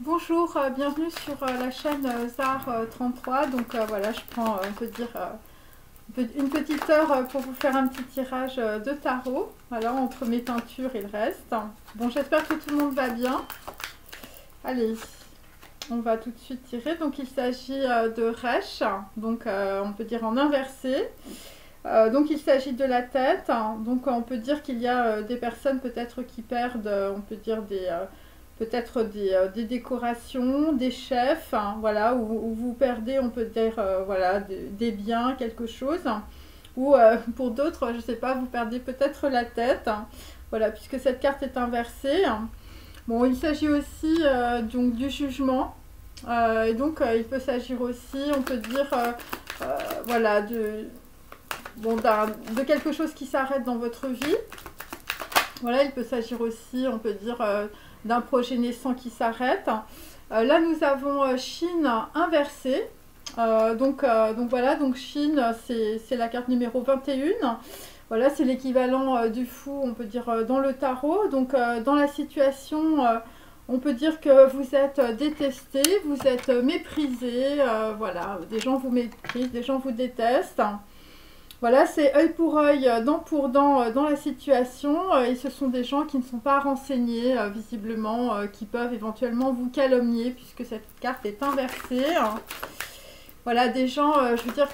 Bonjour, bienvenue sur la chaîne Zar 33. Donc voilà, je prends, on peut dire, une petite heure pour vous faire un petit tirage de tarot. Alors, entre mes teintures et le reste. Bon, j'espère que tout le monde va bien. Allez, on va tout de suite tirer. Donc, il s'agit de Resh, donc on peut dire en inversé. Donc, il s'agit de la tête. Donc, on peut dire qu'il y a des personnes peut-être qui perdent, on peut dire peut-être des décorations, des chefs, hein, voilà, où vous perdez, on peut dire, voilà, des biens, quelque chose. Ou pour d'autres, je ne sais pas, vous perdez peut-être la tête, hein, voilà, puisque cette carte est inversée. Bon, il s'agit aussi donc du jugement. Et donc, il peut s'agir aussi, on peut dire, voilà, de quelque chose qui s'arrête dans votre vie. Voilà, il peut s'agir aussi, on peut dire, d'un projet naissant qui s'arrête. Là, nous avons Chine inversée. Donc voilà, donc Chine, c'est la carte numéro 21. Voilà, c'est l'équivalent du fou, on peut dire, dans le tarot. Donc, dans la situation, on peut dire que vous êtes détesté, vous êtes méprisé. Voilà, des gens vous méprisent, des gens vous détestent. Voilà, c'est œil pour œil, dent pour dent dans la situation. Et ce sont des gens qui ne sont pas renseignés, visiblement, qui peuvent éventuellement vous calomnier, puisque cette carte est inversée. Voilà, des gens, je veux dire,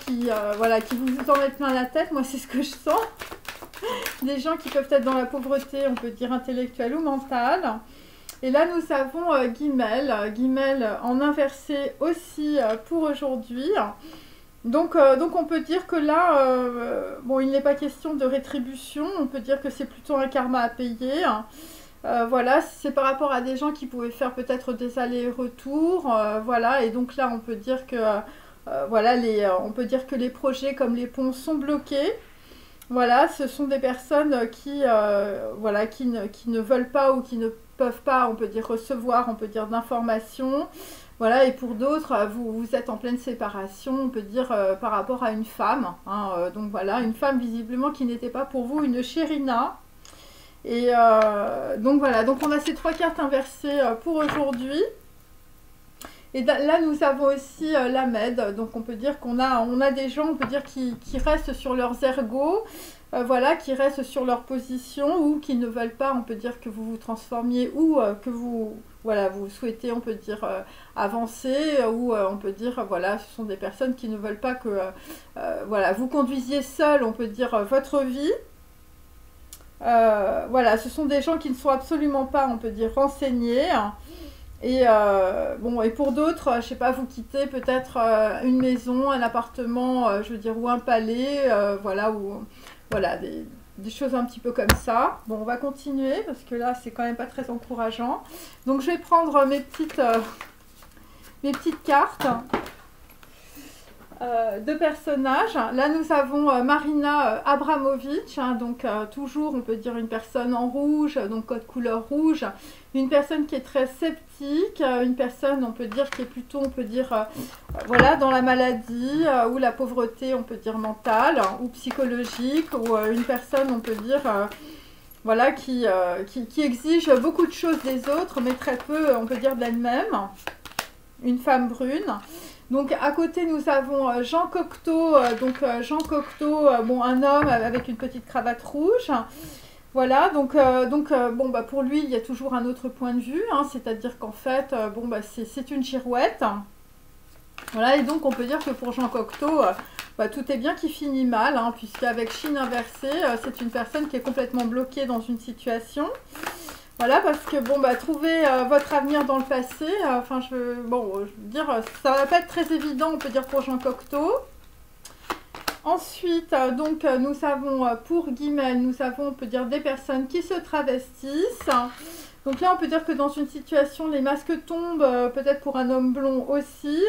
voilà, qui vous en mettent plein la tête. Moi, c'est ce que je sens. Des gens qui peuvent être dans la pauvreté, on peut dire intellectuelle ou mentale. Et là, nous avons Guimel. Guimel en inversé aussi pour aujourd'hui. Donc on peut dire que là, bon, il n'est pas question de rétribution, on peut dire que c'est plutôt un karma à payer. Voilà, c'est par rapport à des gens qui pouvaient faire peut-être des allers-retours, voilà, et donc là on peut dire que, voilà, on peut dire que les projets comme les ponts sont bloqués. Voilà, ce sont des personnes qui, voilà, qui ne veulent pas ou qui ne peuvent pas, on peut dire, recevoir, on peut dire, d'informations. Voilà, et pour d'autres, vous êtes en pleine séparation, on peut dire, par rapport à une femme. Hein, donc voilà, une femme visiblement qui n'était pas pour vous une chérina. Et donc voilà, donc on a ces trois cartes inversées pour aujourd'hui. Et là, nous avons aussi la Med. Donc on peut dire on a des gens, on peut dire, qui restent sur leurs ergots. Voilà, qui restent sur leur position ou qui ne veulent pas, on peut dire, que vous vous transformiez ou que vous, voilà, vous souhaitez, on peut dire, avancer ou on peut dire, voilà, ce sont des personnes qui ne veulent pas que, voilà, vous conduisiez seul, on peut dire, votre vie. Voilà, ce sont des gens qui ne sont absolument pas, on peut dire, renseignés. Et bon, et pour d'autres, je sais pas, vous quittez peut-être une maison, un appartement, je veux dire, ou un palais, voilà, ou voilà, des choses un petit peu comme ça. Bon, on va continuer parce que là, c'est quand même pas très encourageant. Donc, je vais prendre mes petites cartes de personnages. Là, nous avons Marina Abramovic, hein, donc toujours, on peut dire, une personne en rouge, donc code couleur rouge. Une personne qui est très sceptique, une personne, on peut dire, qui est plutôt, on peut dire, voilà, dans la maladie ou la pauvreté, on peut dire, mentale ou psychologique, ou une personne, on peut dire, voilà, qui exige beaucoup de choses des autres, mais très peu, on peut dire, d'elle-même. Une femme brune. Donc à côté nous avons Jean Cocteau, Jean Cocteau, bon, un homme avec une petite cravate rouge. Voilà, bon, bah, pour lui il y a toujours un autre point de vue, hein, c'est-à-dire qu'en fait, bon, bah, c'est une girouette. Voilà, et donc on peut dire que pour Jean Cocteau, bah, tout est bien qui finit mal, hein, puisqu'avec Chine inversée, c'est une personne qui est complètement bloquée dans une situation. Voilà, parce que bon, bah, trouver votre avenir dans le passé, enfin, bon, je veux dire, ça va pas être très évident, on peut dire, pour Jean Cocteau. Ensuite, donc, nous avons, pour Guimel, nous avons, on peut dire, des personnes qui se travestissent. Donc là, on peut dire que dans une situation, les masques tombent, peut-être pour un homme blond aussi.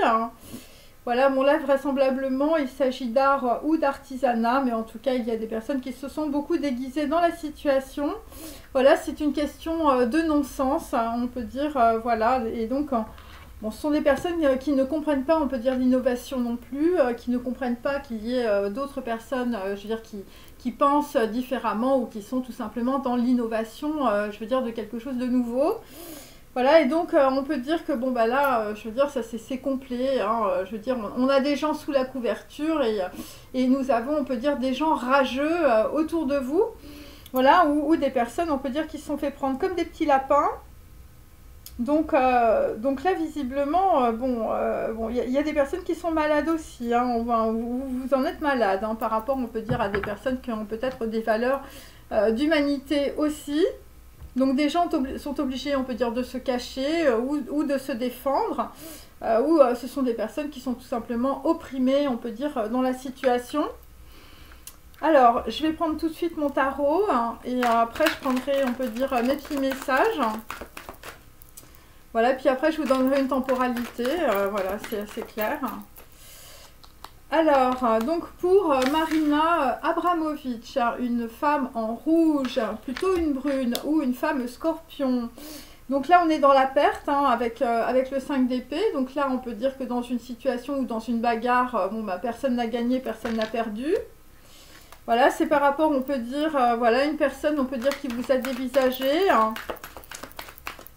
Voilà, bon là, vraisemblablement, il s'agit d'art ou d'artisanat, mais en tout cas, il y a des personnes qui se sont beaucoup déguisées dans la situation. Voilà, c'est une question de non-sens, hein, on peut dire, voilà, et donc, bon, ce sont des personnes qui ne comprennent pas, on peut dire, l'innovation non plus, qui ne comprennent pas qu'il y ait d'autres personnes, je veux dire, qui pensent différemment ou qui sont tout simplement dans l'innovation, je veux dire, de quelque chose de nouveau. Voilà, et donc on peut dire que bon bah là, je veux dire, ça c'est complet, hein, je veux dire, on a des gens sous la couverture et nous avons, on peut dire, des gens rageux autour de vous, voilà, ou des personnes, on peut dire, qui se sont fait prendre comme des petits lapins. Donc là, visiblement, bon, y a des personnes qui sont malades aussi, hein, vous en êtes malade, hein, par rapport, on peut dire, à des personnes qui ont peut-être des valeurs d'humanité aussi. Donc des gens sont obligés, on peut dire, de se cacher ou de se défendre, ou ce sont des personnes qui sont tout simplement opprimées, on peut dire, dans la situation. Alors, je vais prendre tout de suite mon tarot, hein, et après je prendrai, on peut dire, mes petits messages. Voilà, puis après je vous donnerai une temporalité, voilà, c'est assez clair. Alors, donc pour Marina Abramovic, une femme en rouge, plutôt une brune, ou une femme scorpion. Donc là, on est dans la perte, hein, avec le 5 d'épée. Donc là, on peut dire que dans une situation ou dans une bagarre, bon, bah, personne n'a gagné, personne n'a perdu. Voilà, c'est par rapport, on peut dire, voilà, une personne, on peut dire, qui vous a dévisagé. Hein.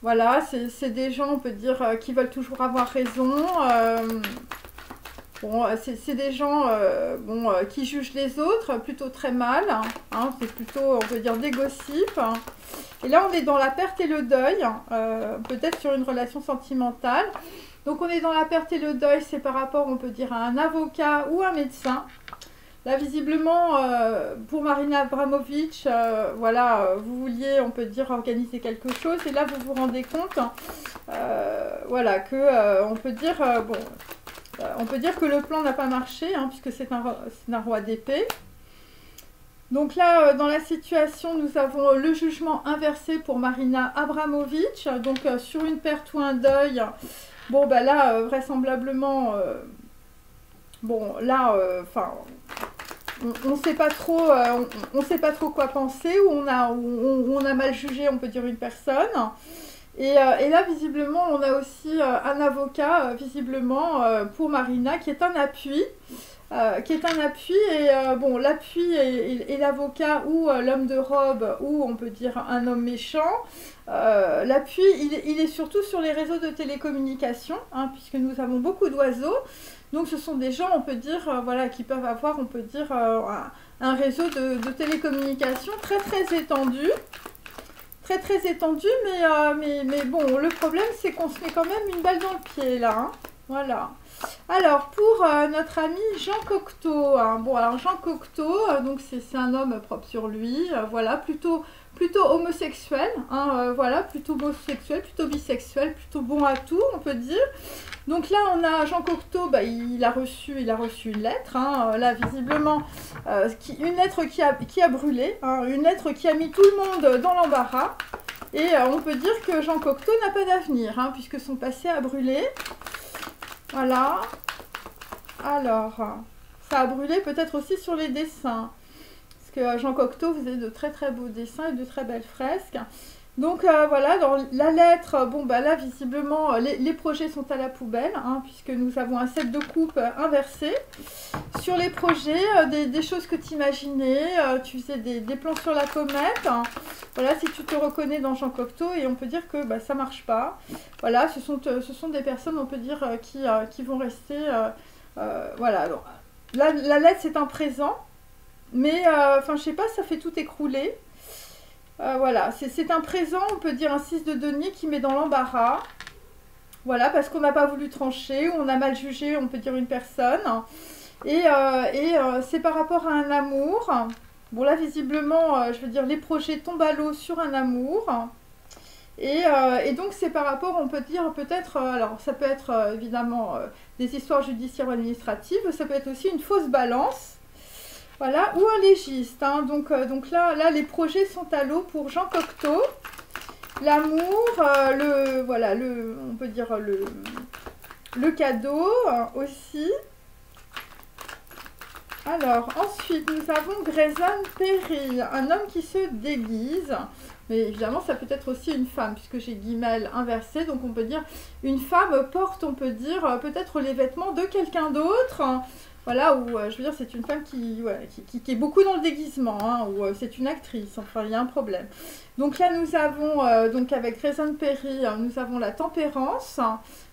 Voilà, c'est des gens, on peut dire, qui veulent toujours avoir raison. Bon, c'est des gens bon, qui jugent les autres plutôt très mal. Hein, c'est plutôt, on peut dire, des gossips. Et là, on est dans la perte et le deuil, peut-être sur une relation sentimentale. Donc, on est dans la perte et le deuil, c'est par rapport, on peut dire, à un avocat ou un médecin. Là, visiblement, pour Marina Abramovic, voilà, vous vouliez, on peut dire, organiser quelque chose. Et là, vous vous rendez compte, voilà, que, on peut dire, bon... on peut dire que le plan n'a pas marché, hein, puisque c'est un roi d'épée. Donc là, dans la situation, nous avons le jugement inversé pour Marina Abramovic. Donc sur une perte ou un deuil, bon, bah là, vraisemblablement, bon, là, enfin, on ne sait pas trop, on sait pas trop quoi penser, ou on a mal jugé, on peut dire, une personne. Et là, visiblement, on a aussi un avocat, visiblement, pour Marina, qui est un appui. Et bon, l'appui et l'avocat, ou l'homme de robe, ou on peut dire un homme méchant. L'appui, il est surtout sur les réseaux de télécommunications, hein, puisque nous avons beaucoup d'oiseaux. Donc ce sont des gens, on peut dire, voilà, qui peuvent avoir, on peut dire, un réseau de télécommunications très très étendu. Très très étendu, mais bon, le problème c'est qu'on se met quand même une balle dans le pied là, hein. Voilà. Alors pour notre ami Jean Cocteau, hein. Bon, alors Jean Cocteau, donc c'est un homme propre sur lui, voilà, plutôt homosexuel, hein, voilà, plutôt homosexuel, plutôt bisexuel, plutôt bon à tout, on peut dire. Donc là, on a Jean Cocteau, bah, il a reçu une lettre, hein, là, visiblement, une lettre qui a brûlé, hein, une lettre qui a mis tout le monde dans l'embarras. Et on peut dire que Jean Cocteau n'a pas d'avenir, hein, puisque son passé a brûlé. Voilà. Alors, ça a brûlé peut-être aussi sur les dessins. Parce que Jean Cocteau faisait de très très beaux dessins et de très belles fresques. Donc voilà, dans la lettre, bon bah là visiblement les projets sont à la poubelle, hein, puisque nous avons un 7 de coupe inversé. Sur les projets, des choses que tu imaginais, tu faisais des plans sur la comète, hein. Voilà, si tu te reconnais dans Jean Cocteau, et on peut dire que bah, ça marche pas. Voilà, ce sont des personnes, on peut dire, qui vont rester, voilà. Alors, la lettre c'est un présent, mais enfin je sais pas, ça fait tout écrouler. Voilà, c'est un présent, on peut dire un 6 de denier qui met dans l'embarras. Voilà, parce qu'on n'a pas voulu trancher, ou on a mal jugé, on peut dire, une personne. Et c'est par rapport à un amour. Bon là, visiblement, je veux dire, les projets tombent à l'eau sur un amour. Et donc c'est par rapport, on peut dire, peut-être, alors ça peut être évidemment des histoires judiciaires ou administratives, ça peut être aussi une fausse balance. Voilà, ou un légiste, hein. Donc là, les projets sont à l'eau pour Jean Cocteau. L'amour, voilà, on peut dire le cadeau aussi. Alors, ensuite, nous avons Grayson Perry, un homme qui se déguise. Mais évidemment, ça peut être aussi une femme, puisque j'ai guimel inversé. Donc on peut dire, une femme porte, on peut dire, peut-être les vêtements de quelqu'un d'autre. Voilà, ou je veux dire, c'est une femme qui est beaucoup dans le déguisement, hein, ou c'est une actrice, enfin, il y a un problème. Donc là, nous avons, donc avec Grayson Perry, nous avons la tempérance.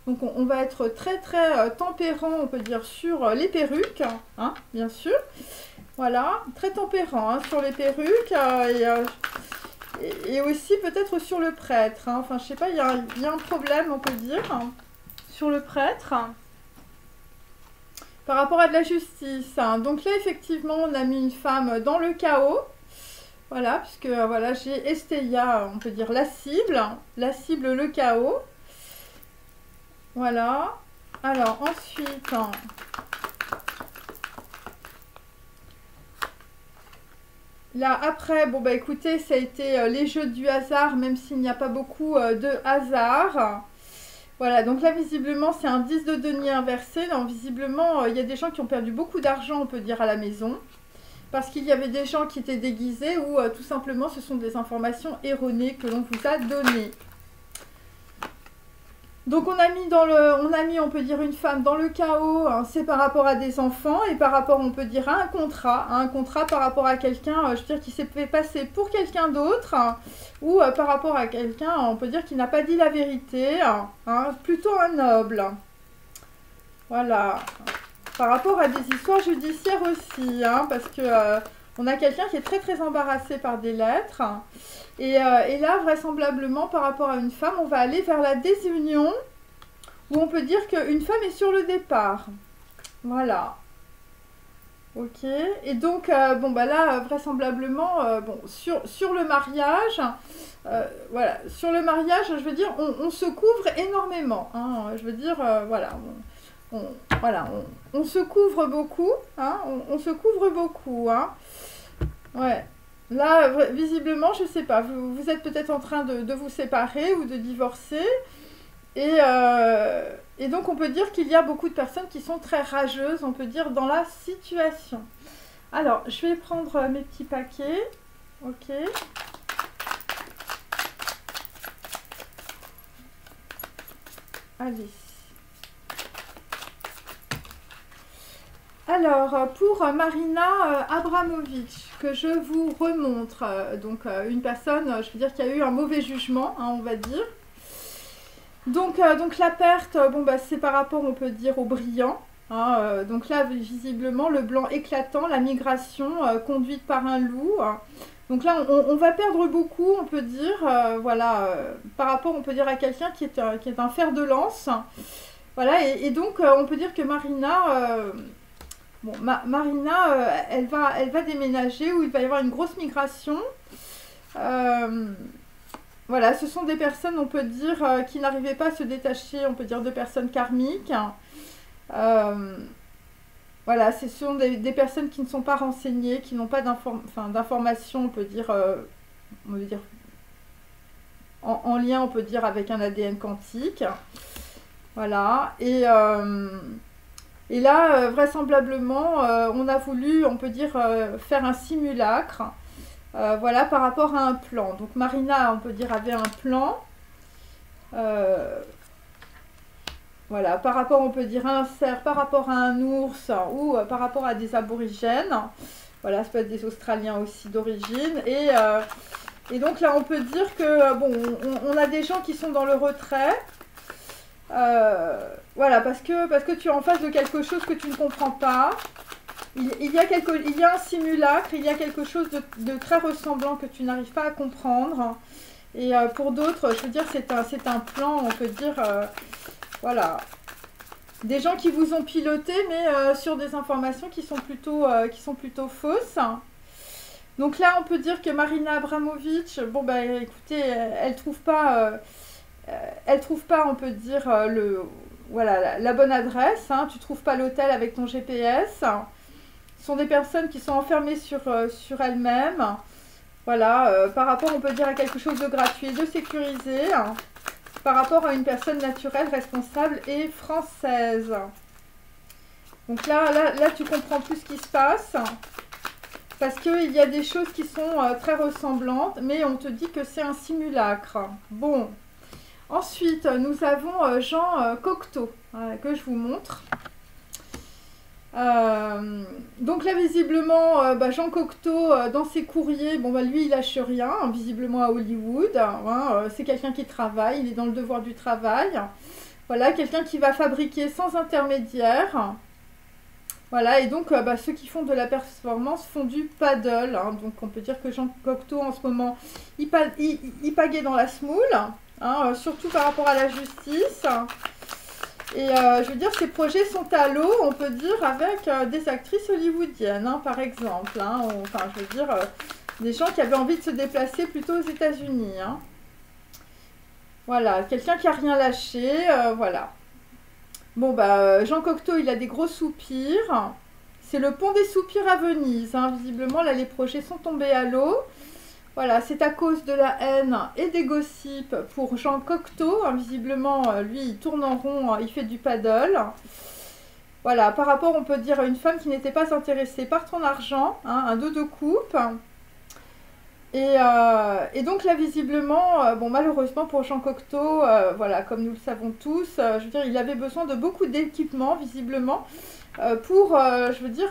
Donc on va être très très tempérant, on peut dire, sur les perruques, hein, bien sûr. Voilà, très tempérant hein, sur les perruques et aussi peut-être sur le prêtre. Hein. Enfin, je sais pas, il y a un problème, on peut dire, hein, sur le prêtre. Par rapport à de la justice. Hein. Donc là, effectivement, on a mis une femme dans le chaos. Voilà, puisque voilà, j'ai Estéia, on peut dire la cible, le chaos. Voilà. Alors, ensuite, là, après, bon, bah écoutez, ça a été les jeux du hasard, même s'il n'y a pas beaucoup de hasard. Voilà, donc là, visiblement, c'est un 10 de denier inversé. Donc, visiblement, il y a des gens qui ont perdu beaucoup d'argent, on peut dire, à la maison. Parce qu'il y avait des gens qui étaient déguisés ou tout simplement, ce sont des informations erronées que l'on vous a données. Donc, on a mis, on peut dire, une femme dans le chaos. Hein, c'est par rapport à des enfants et par rapport, on peut dire, à un contrat par rapport à quelqu'un, je veux dire, qui s'est fait passer pour quelqu'un d'autre. Ou par rapport à quelqu'un, on peut dire, qui n'a pas dit la vérité. Hein, plutôt un noble. Voilà. Par rapport à des histoires judiciaires aussi. Hein, parce que on a quelqu'un qui est très très embarrassé par des lettres. Et là, vraisemblablement, par rapport à une femme, on va aller vers la désunion. Où on peut dire qu'une femme est sur le départ. Voilà. Ok, et donc, bon, bah là, vraisemblablement, bon, sur le mariage, voilà, sur le mariage, je veux dire, on se couvre énormément, hein, je veux dire, voilà, on se couvre beaucoup, hein, on se couvre beaucoup, hein, ouais, là, visiblement, je sais pas, vous êtes peut-être en train de vous séparer ou de divorcer, et donc, on peut dire qu'il y a beaucoup de personnes qui sont très rageuses, on peut dire, dans la situation. Alors, je vais prendre mes petits paquets. Ok. Allez. Alors, pour Marina Abramovic, que je vous remontre, donc une personne, je veux dire, qui a eu un mauvais jugement, hein, on va dire. Donc la perte, bon, bah, c'est par rapport, on peut dire, au brillant. Hein, donc là, visiblement, le blanc éclatant, la migration conduite par un loup. Donc là, on va perdre beaucoup, on peut dire, voilà, par rapport, on peut dire, à quelqu'un qui est un fer de lance. Voilà, et donc, on peut dire que Marina, bon, Marina, elle va déménager, où il va y avoir une grosse migration. Voilà, ce sont des personnes, on peut dire, qui n'arrivaient pas à se détacher, on peut dire, de personnes karmiques. Voilà, ce sont des personnes qui ne sont pas renseignées, qui n'ont pas d'informations, on peut dire en lien, on peut dire, avec un ADN quantique. Voilà, et là, vraisemblablement, on a voulu, on peut dire, faire un simulacre. Voilà, par rapport à un plan. Donc Marina, on peut dire, avait un plan. Voilà, par rapport, on peut dire, à un cerf, par rapport à un ours ou par rapport à des aborigènes. Voilà, ça peut être des Australiens aussi d'origine. Et donc là, on peut dire que, bon, on a des gens qui sont dans le retrait. Voilà, parce que tu es en face de quelque chose que tu ne comprends pas. Il y a un simulacre, il y a quelque chose de très ressemblant que tu n'arrives pas à comprendre. Et pour d'autres, je veux dire, c'est un plan, on peut dire, voilà. Des gens qui vous ont piloté, mais sur des informations qui sont plutôt fausses. Donc là, on peut dire que Marina Abramovic, bon, bah écoutez, elle trouve pas, on peut dire, voilà, la bonne adresse. Hein, tu trouves pas l'hôtel avec ton GPS. Ce sont des personnes qui sont enfermées sur elles-mêmes. Voilà, par rapport, on peut dire, à quelque chose de gratuit, de sécurisé, hein, par rapport à une personne naturelle, responsable et française. Donc là, tu comprends plus ce qui se passe. parce qu'il y a des choses qui sont très ressemblantes, mais on te dit que c'est un simulacre. Bon, ensuite, nous avons Jean Cocteau, que je vous montre. Donc là, visiblement, Jean Cocteau, dans ses courriers, bon, lui, il lâche rien, hein, visiblement à Hollywood. Hein, c'est quelqu'un qui travaille, il est dans le devoir du travail. Voilà, quelqu'un qui va fabriquer sans intermédiaire. Voilà, et donc ceux qui font de la performance font du paddle. Hein, donc on peut dire que Jean Cocteau, en ce moment, il pagaie dans la smoule, hein, surtout par rapport à la justice. Et je veux dire, ces projets sont à l'eau, on peut dire, avec des actrices hollywoodiennes, hein, par exemple. Hein, enfin, je veux dire, des gens qui avaient envie de se déplacer plutôt aux États-Unis. Hein. Voilà, quelqu'un qui n'a rien lâché, voilà. Bon, Jean Cocteau, il a des gros soupirs. C'est le pont des soupirs à Venise. Hein. Visiblement, là, les projets sont tombés à l'eau. Voilà, c'est à cause de la haine et des gossips pour Jean Cocteau. Hein. Visiblement, lui, il tourne en rond, il fait du paddle. Voilà, par rapport, on peut dire, à une femme qui n'était pas intéressée par ton argent, hein, un 2 de coupe. Et donc là, visiblement, bon, malheureusement pour Jean Cocteau, voilà, comme nous le savons tous, je veux dire, il avait besoin de beaucoup d'équipements, visiblement, pour, je veux dire,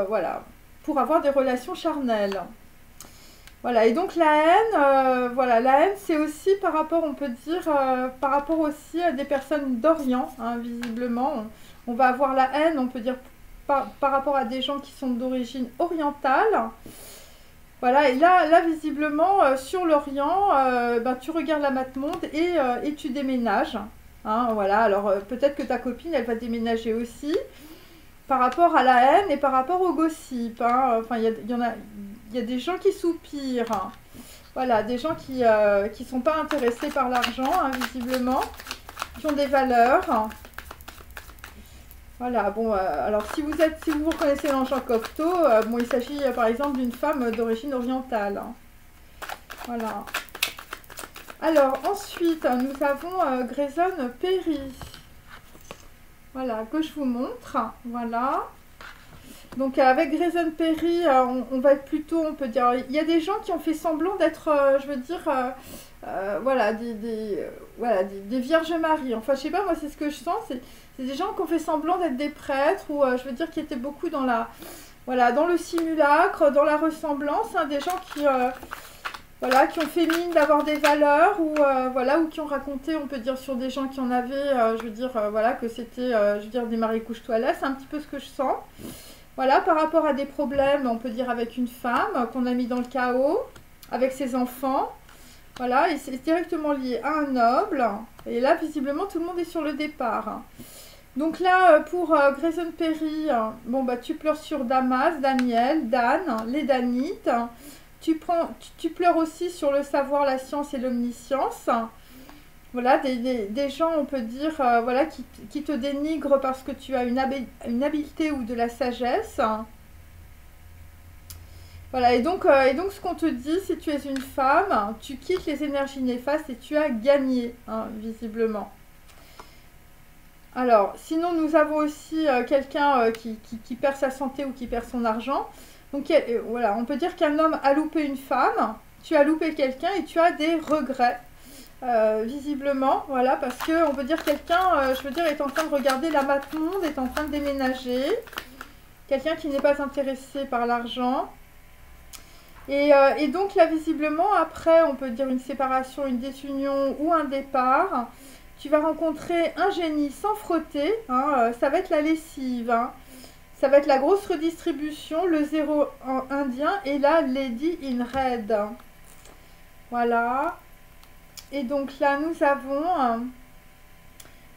voilà, pour avoir des relations charnelles. Voilà, et donc la haine, voilà, la haine, c'est aussi par rapport, on peut dire, par rapport aussi à des personnes d'Orient, hein, visiblement. On va avoir la haine, on peut dire, par rapport à des gens qui sont d'origine orientale. Voilà, et là visiblement, sur l'Orient, tu regardes la map-monde et tu déménages. Hein, voilà, alors peut-être que ta copine, elle va déménager aussi. Par rapport à la haine et par rapport au gossip. Hein, enfin, il y a des gens qui soupirent. Hein. Voilà, des gens qui ne sont pas intéressés par l'argent, hein, visiblement. Qui ont des valeurs. Voilà, bon, alors si vous vous reconnaissez dans Jean Cocteau, bon, il s'agit par exemple d'une femme d'origine orientale. Hein. Voilà. Alors, ensuite, nous avons Grayson Perry. Voilà, que je vous montre. Voilà. Donc, avec Grayson Perry, on va être plutôt, on peut dire, il y a des gens qui ont fait semblant d'être, je veux dire, voilà, des Vierges Marie. Enfin, je sais pas, moi, c'est ce que je sens, c'est des gens qui ont fait semblant d'être des prêtres, ou je veux dire, qui étaient beaucoup dans voilà, dans le simulacre, dans la ressemblance, hein, des gens qui, voilà, qui ont fait mine d'avoir des valeurs, ou voilà, ou qui ont raconté, on peut dire, sur des gens qui en avaient, je veux dire, voilà, que c'était, je veux dire, des maris couche-toi-là, c'est un petit peu ce que je sens. Voilà, par rapport à des problèmes, on peut dire, avec une femme qu'on a mis dans le chaos, avec ses enfants. Voilà, et c'est directement lié à un noble. Et là, visiblement, tout le monde est sur le départ. Donc là, pour Grayson Perry, bon, tu pleures sur Damas, Daniel, Dan, les Danites. Tu pleures aussi sur le savoir, la science et l'omniscience. Voilà, des gens, on peut dire, voilà, qui te dénigrent parce que tu as une habileté ou de la sagesse. Voilà, et donc ce qu'on te dit, si tu es une femme, tu quittes les énergies néfastes et tu as gagné, hein, visiblement. Alors, sinon, nous avons aussi quelqu'un qui perd sa santé ou qui perd son argent. Donc, voilà, on peut dire qu'un homme a loupé une femme, tu as loupé quelqu'un et tu as des regrets. Visiblement, voilà, parce que on peut dire quelqu'un, je veux dire, est en train de regarder la map-monde, est en train de déménager. Quelqu'un qui n'est pas intéressé par l'argent. Et donc là, visiblement, après, on peut dire une séparation, une désunion ou un départ. Tu vas rencontrer un génie sans frotter, hein, ça va être la lessive, hein. Ça va être la grosse redistribution, le zéro indien et la Lady in Red. Voilà. Et donc là, nous avons...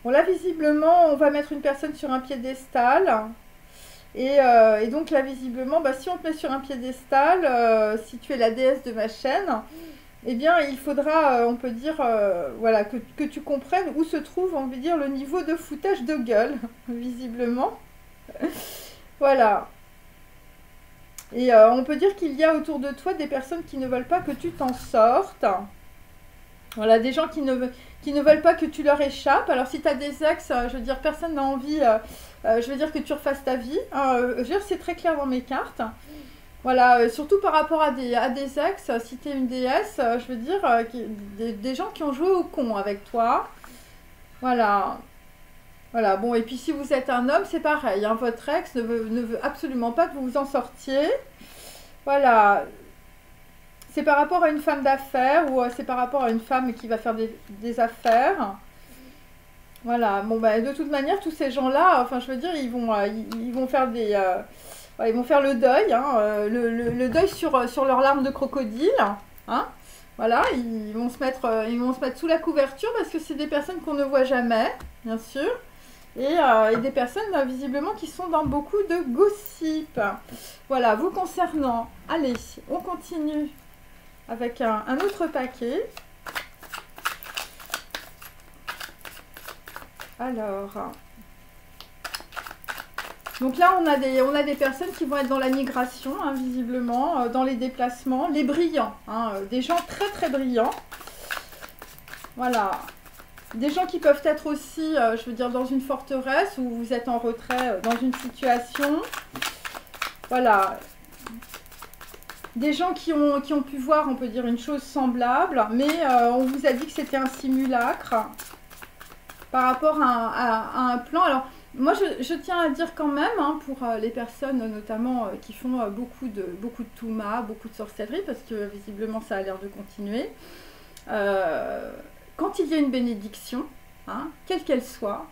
bon, là, visiblement, on va mettre une personne sur un piédestal. Et donc là, visiblement, si on te met sur un piédestal, si tu es la déesse de ma chaîne, eh bien, il faudra, on peut dire, voilà, que tu comprennes où se trouve, on veut dire, le niveau de foutage de gueule, visiblement. Voilà. Et on peut dire qu'il y a autour de toi des personnes qui ne veulent pas que tu t'en sortes. Voilà, des gens qui ne veulent pas que tu leur échappes. Alors, si tu as des ex, je veux dire, personne n'a envie, je veux dire, que tu refasses ta vie. Je veux dire, c'est très clair dans mes cartes. Voilà, surtout par rapport à des ex, si tu es une déesse, je veux dire, des gens qui ont joué au con avec toi. Voilà. Voilà, bon, et puis si vous êtes un homme, c'est pareil, hein, votre ex ne veut absolument pas que vous vous en sortiez. Voilà, c'est par rapport à une femme d'affaires ou c'est par rapport à une femme qui va faire des affaires. Voilà, bon, bah, de toute manière, tous ces gens-là, enfin, je veux dire, ils vont faire ouais, ils vont faire le deuil, hein, le deuil sur leurs larmes de crocodile, hein. Voilà, ils vont se mettre sous la couverture parce que c'est des personnes qu'on ne voit jamais, bien sûr. Et des personnes visiblement qui sont dans beaucoup de gossip. Voilà, vous concernant, allez, on continue avec un autre paquet. Alors, donc là on a des personnes qui vont être dans la migration, hein, visiblement, dans les déplacements, les brillants, hein, des gens très très brillants. Voilà. Des gens qui peuvent être aussi, je veux dire, dans une forteresse où vous êtes en retrait dans une situation. Voilà. Des gens qui ont pu voir, on peut dire, une chose semblable, mais on vous a dit que c'était un simulacre par rapport à un plan. Alors, moi, je tiens à dire quand même, hein, pour les personnes notamment qui font beaucoup de touma, beaucoup de sorcellerie, parce que visiblement ça a l'air de continuer. Quand il y a une bénédiction, hein, quelle qu'elle soit,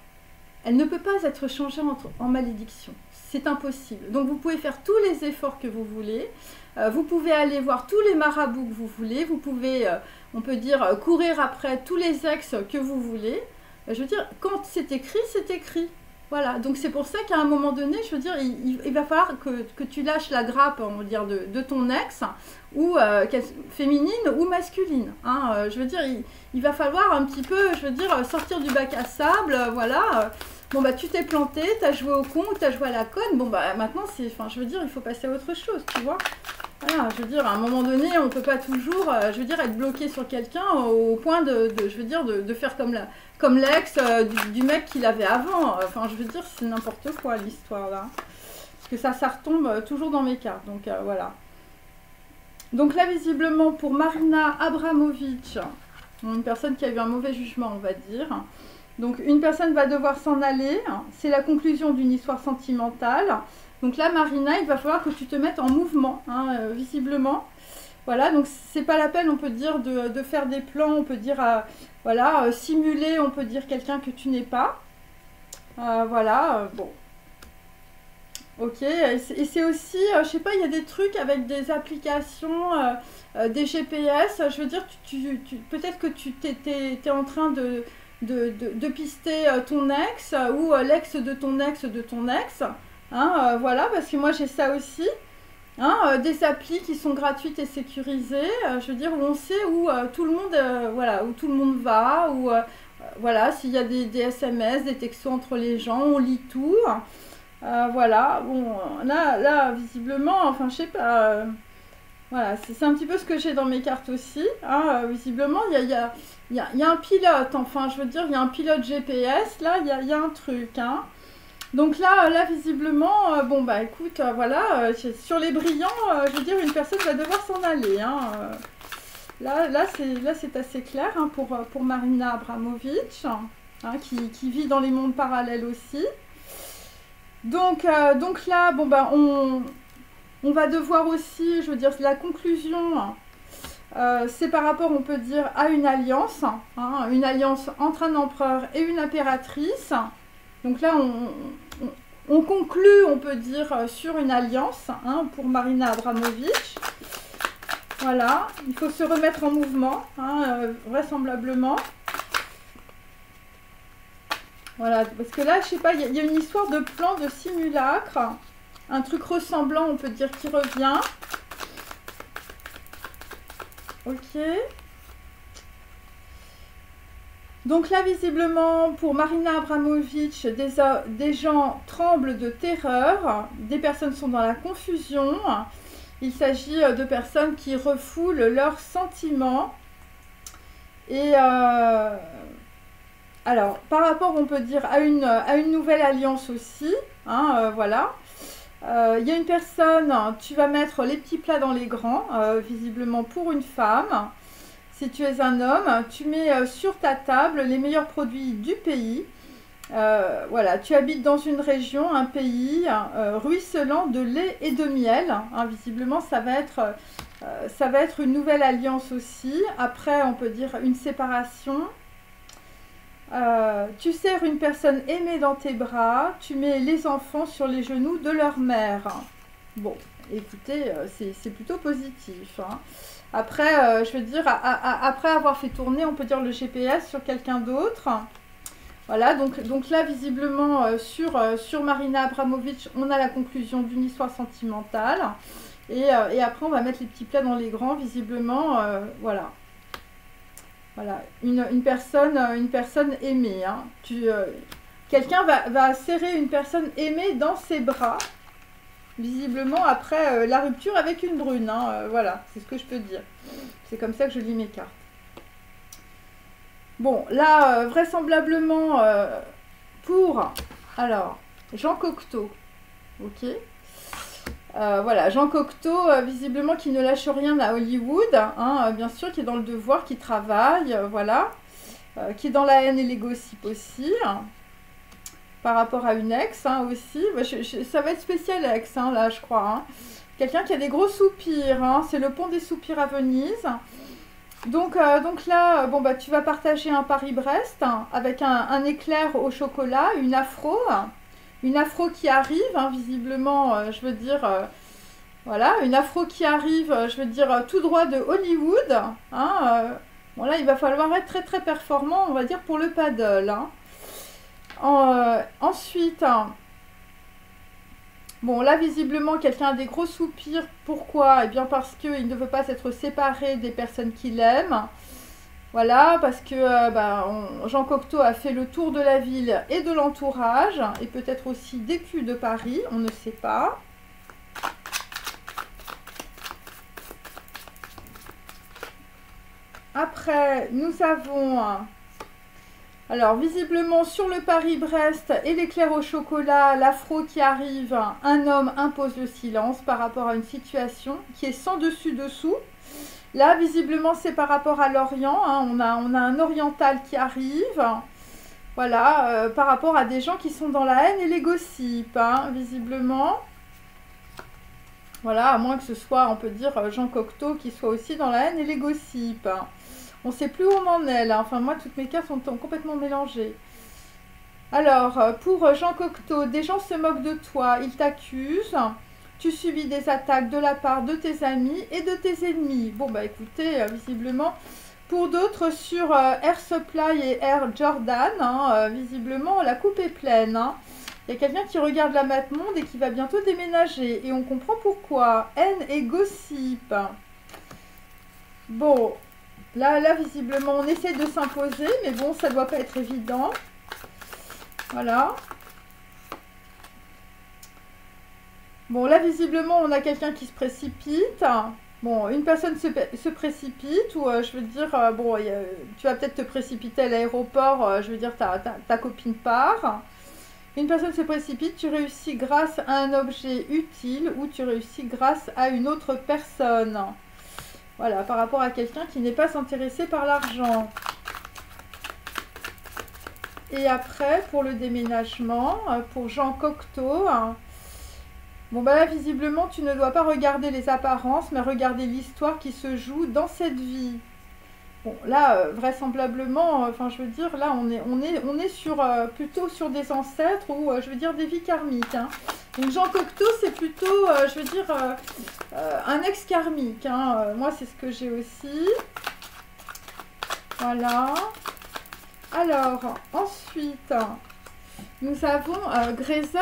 elle ne peut pas être changée en malédiction. C'est impossible. Donc vous pouvez faire tous les efforts que vous voulez. Vous pouvez aller voir tous les marabouts que vous voulez. Vous pouvez, on peut dire, courir après tous les ex que vous voulez. Je veux dire, quand c'est écrit, c'est écrit. Voilà, donc c'est pour ça qu'à un moment donné, je veux dire, il va falloir que tu lâches la grappe, on va dire, de ton ex, ou féminine ou masculine. Hein, je veux dire, il va falloir un petit peu, je veux dire, sortir du bac à sable, voilà. Bon, bah, tu t'es planté, tu as joué au con ou tu as joué à la conne. Bon, bah, maintenant, enfin, je veux dire, il faut passer à autre chose, tu vois. Voilà, je veux dire, à un moment donné, on ne peut pas toujours, je veux dire, être bloqué sur quelqu'un au point je veux dire, de faire comme l'ex du mec qu'il avait avant. Enfin, je veux dire, c'est n'importe quoi, l'histoire, là. Parce que ça retombe toujours dans mes cartes. Donc, voilà. Donc là, visiblement, pour Marina Abramovic, une personne qui a eu un mauvais jugement, on va dire. Donc, une personne va devoir s'en aller. C'est la conclusion d'une histoire sentimentale. Donc là, Marina, il va falloir que tu te mettes en mouvement, hein, visiblement. Voilà, donc c'est pas la peine, on peut dire, de faire des plans, on peut dire, voilà, simuler, on peut dire quelqu'un que tu n'es pas. Voilà, bon. Ok, et c'est aussi, je sais pas, il y a des trucs avec des applications, des GPS, je veux dire, peut-être que tu t'es en train de pister ton ex ou l'ex de ton ex. Hein, voilà, parce que moi j'ai ça aussi. Hein, des applis qui sont gratuites et sécurisées, je veux dire, où on sait où tout le monde, voilà, où tout le monde va, où voilà, s'il y a des SMS, des textos entre les gens, on lit tout. Voilà, bon, là, visiblement, enfin, je sais pas, voilà, c'est un petit peu ce que j'ai dans mes cartes aussi. Hein, visiblement, il y a un pilote, enfin, je veux dire, il y a un pilote GPS, là, il y a un truc, hein. Donc là, visiblement, bon, bah, écoute, voilà, sur les brillants, je veux dire, une personne va devoir s'en aller, hein. Là, c'est assez clair, hein, pour Marina Abramovic, hein, qui vit dans les mondes parallèles aussi. Donc là, bon, bah, on va devoir aussi, je veux dire, la conclusion, c'est par rapport, on peut dire, à une alliance entre un empereur et une impératrice. Donc là, on conclut, on peut dire, sur une alliance, hein, pour Marina Abramovic. Voilà, il faut se remettre en mouvement, hein, vraisemblablement. Voilà, parce que là, je sais pas, il y a une histoire de plan de simulacre, un truc ressemblant, on peut dire, qui revient. Ok. Donc là, visiblement, pour Marina Abramovic, des gens tremblent de terreur, des personnes sont dans la confusion. Il s'agit de personnes qui refoulent leurs sentiments. Et alors, par rapport, on peut dire, à une nouvelle alliance aussi, hein, voilà. Il y a une personne, tu vas mettre les petits plats dans les grands, visiblement pour une femme. Si tu es un homme, tu mets sur ta table les meilleurs produits du pays. Voilà, tu habites dans une région, un pays ruisselant de lait et de miel. Hein, visiblement, ça va être une nouvelle alliance aussi. Après, on peut dire une séparation. Tu serres une personne aimée dans tes bras. Tu mets les enfants sur les genoux de leur mère. Bon, écoutez, c'est plutôt positif. Hein. Après, je veux dire, après avoir fait tourner, on peut dire le GPS sur quelqu'un d'autre. Voilà, donc là, visiblement, sur Marina Abramovic, on a la conclusion d'une histoire sentimentale. Et après, on va mettre les petits plats dans les grands, visiblement, voilà. Voilà, une personne aimée. Hein. Quelqu'un va serrer une personne aimée dans ses bras, visiblement, après la rupture avec une brune. Hein, voilà, c'est ce que je peux dire. C'est comme ça que je lis mes cartes. Bon, là, vraisemblablement, pour, alors, Jean Cocteau, ok. Voilà, Jean Cocteau, visiblement, qui ne lâche rien à Hollywood, hein, bien sûr, qui est dans le devoir, qui travaille, voilà, qui est dans la haine et les gossips aussi, hein, par rapport à une ex, hein, aussi. Ça va être spécial, ex, hein, là, je crois. Hein. Quelqu'un qui a des gros soupirs, hein, c'est le pont des soupirs à Venise. Donc là, bon, bah, tu vas partager un Paris-Brest hein, avec un éclair au chocolat, une afro qui arrive, hein, visiblement, je veux dire, voilà, une afro qui arrive, je veux dire, tout droit de Hollywood. Hein, bon, là, il va falloir être très très performant, on va dire, pour le paddle. Hein. Ensuite, bon, là, visiblement, quelqu'un a des gros soupirs. Pourquoi? Eh bien, parce qu'il ne veut pas s'être séparé des personnes qu'il aime. Voilà, parce que Jean Cocteau a fait le tour de la ville et de l'entourage, et peut-être aussi des culs de Paris, on ne sait pas. Après, nous avons... Alors, visiblement, sur le Paris-Brest et l'éclair au chocolat, l'afro qui arrive, un homme impose le silence par rapport à une situation qui est sans dessus-dessous. Là, visiblement, c'est par rapport à l'Orient. Hein, on a un oriental qui arrive. Voilà, par rapport à des gens qui sont dans la haine et les gossips, hein, visiblement. Voilà, à moins que ce soit, on peut dire, Jean Cocteau qui soit aussi dans la haine et les gossips. On ne sait plus où on en est là. Enfin, moi, toutes mes cartes sont complètement mélangées. Alors, pour Jean Cocteau, des gens se moquent de toi, ils t'accusent. Tu subis des attaques de la part de tes amis et de tes ennemis. Bon, bah écoutez, visiblement, pour d'autres, sur Air Supply et Air Jordan, hein, visiblement, la coupe est pleine. Hein. Il y a quelqu'un qui regarde la Map Monde et qui va bientôt déménager. Et on comprend pourquoi. Haine et gossip. Bon, là, visiblement, on essaie de s'imposer, mais bon, ça ne doit pas être évident. Voilà. Bon, là, visiblement, on a quelqu'un qui se précipite. Bon, une personne se précipite, ou je veux dire, bon, tu vas peut-être te précipiter à l'aéroport, je veux dire, ta copine part. Une personne se précipite, tu réussis grâce à un objet utile, ou tu réussis grâce à une autre personne. Voilà, par rapport à quelqu'un qui n'est pas intéressé par l'argent. Et après, pour le déménagement, pour Jean Cocteau... Bon, bah là, visiblement, tu ne dois pas regarder les apparences, mais regarder l'histoire qui se joue dans cette vie. Bon, là, vraisemblablement, enfin, je veux dire, là, on est sur, plutôt sur des ancêtres ou, je veux dire, des vies karmiques. Hein. Donc, Jean Cocteau, c'est plutôt, je veux dire, un ex-karmique. Hein. Moi, c'est ce que j'ai aussi. Voilà. Alors, ensuite... Nous avons Grayson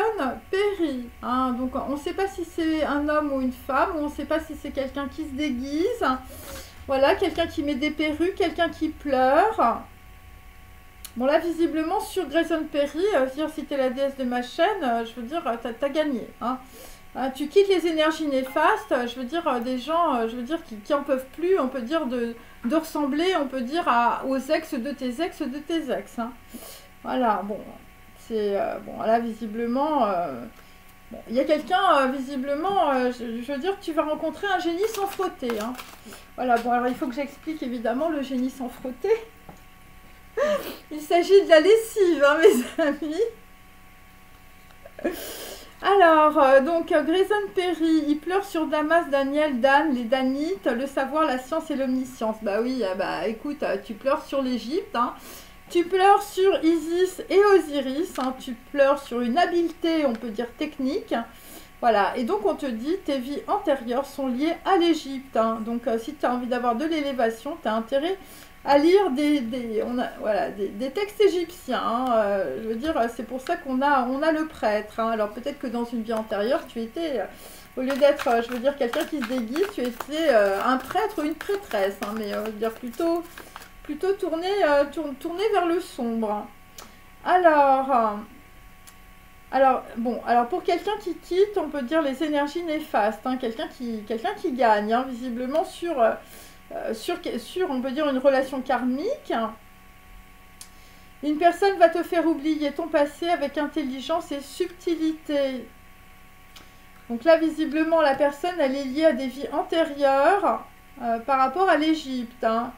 Perry. Hein, donc, on ne sait pas si c'est un homme ou une femme, ou on ne sait pas si c'est quelqu'un qui se déguise. Voilà, quelqu'un qui met des perruques, quelqu'un qui pleure. Bon, là, visiblement, sur Grayson Perry, si tu es la déesse de ma chaîne, je veux dire, tu as gagné. Hein. Tu quittes les énergies néfastes, je veux dire, des gens, je veux dire, qui en peuvent plus, on peut dire, de ressembler, on peut dire, aux ex de tes ex de tes ex. Hein. Voilà, bon... bon, là, visiblement, Bon, il y a quelqu'un, visiblement, je veux dire, tu vas rencontrer un génie sans frotter. Hein. Voilà, bon, alors il faut que j'explique évidemment le génie sans frotter. Il s'agit de la lessive, hein, mes amis. Alors, donc, Grayson Perry, il pleure sur Damas, Daniel, Dan, les Danites, le savoir, la science et l'omniscience. Bah oui, bah écoute, tu pleures sur l'Égypte, hein. Tu pleures sur Isis et Osiris, hein. Tu pleures sur une habileté, on peut dire technique. Voilà, et donc on te dit, tes vies antérieures sont liées à l'Égypte. Hein. Donc, si tu as envie d'avoir de l'élévation, tu as intérêt à lire des textes égyptiens. Hein. Je veux dire, c'est pour ça qu'on a le prêtre. Hein. Alors peut-être que dans une vie antérieure, tu étais, au lieu d'être, je veux dire, quelqu'un qui se déguise, tu étais un prêtre ou une prêtresse. Hein. Mais je veux dire, plutôt tourné vers le sombre. Alors pour quelqu'un qui quitte, on peut dire les énergies néfastes. Hein. Quelqu'un qui gagne, hein, visiblement sur, on peut dire, une relation karmique. Une personne va te faire oublier ton passé avec intelligence et subtilité. Donc là, visiblement, la personne, elle est liée à des vies antérieures par rapport à l'Égypte. Hein.